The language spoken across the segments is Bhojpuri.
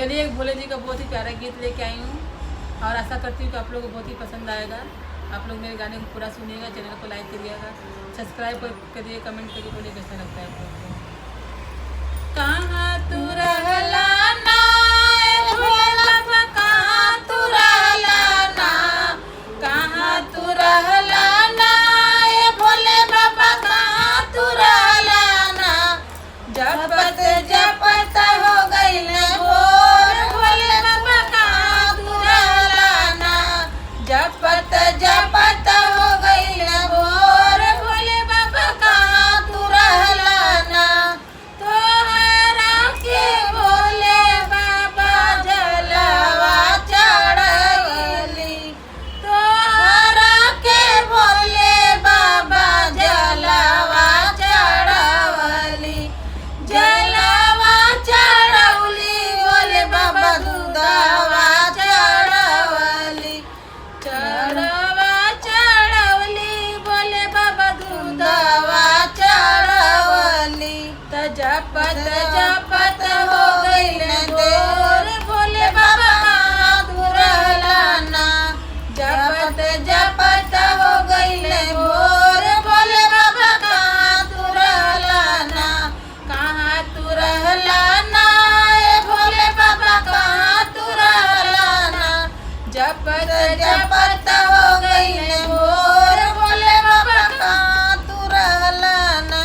चलिए एक भोले जी का बहुत ही प्यारा गीत लेके आई हूँ और आशा करती हूँ कि आप लोगों को बहुत ही पसंद आएगा। आप लोग मेरे गाने को पूरा सुनिएगा, चैनल को लाइक करिएगा, सब्सक्राइब करिए, कमेंट करिए, बोलिए कैसा लगता है आप लोग को। कहाँ तू रहला ना भोला बाबा, कहाँ तू रहला ना, कहाँ तू रहला ना भोले बाबा, कहाँ तू रहला ना। जपत जपत हो गई भोर भोले बाबा, कहाँ तू रहला ना। जपत जपत हो गई भोर भोले बाबा, कहाँ तू रहला ना। तोहरा के भोले बाबा जलवा चढ़वली, तोहरा के भोले बाबा जलवा चढ़वली, जलवा चढ़ौली भोले बाबा दूधवा चढ़वली, चढ़वा चढ़ौली भोले बाबा दूधवा चढ़वली। त जपत जपत हो गई भोर भोले बाबा, कहाँ तू रहला ना। जपत जपत हो गई भोर भोले बाबा, कहाँ तू रहला ना। कहाँ तू रहला ना भोले बाबा, कहाँ तू रहला ना। जपत जपत हो गई भोर भोले बाबा, कहाँ तू रहला ना।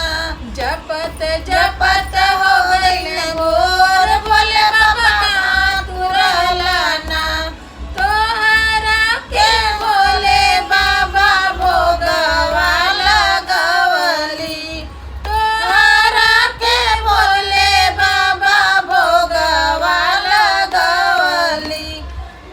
जपत जपत हो गई भोर भोले बाबा, कहाँ तू रहला ना। तोहरा के भोले बाबा भोगवा लगवली, तोहरा के भोले बाबा भोगवा लगवली,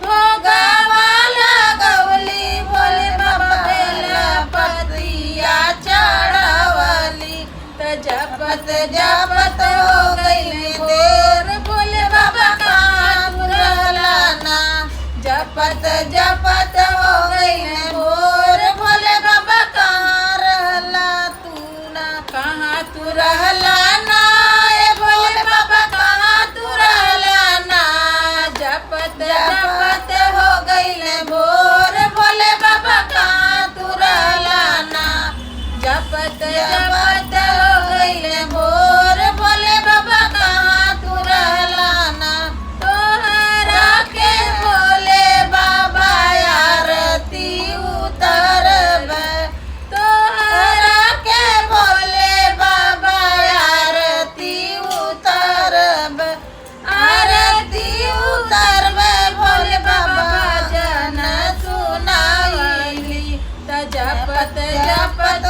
भोगवा लगवली भोले बाबा बेला पतिया चढ़वली। त जपत जपत हो गई देर भोले बाबा, कहाँ तू रहला ना। जपत जपत हो गई भोर भोले बाबा, कहाँ रहला तू ना। कहाँ तू रहला ना भोले बाबा, कहाँ तू रहला ना। जपत जपत हो गई भोर भोले बाबा, कहाँ तू रहला ना। जपत जपत हो गई भोर भोले बाबा, कहाँ तू रहला ना। तोहरा के भोले बाबा आरती उतरबे, तोहरा के भोले बाबा आरती उतरबे, आरती उतरबे भोले बाबा जन सुनाइली। त जपत जपत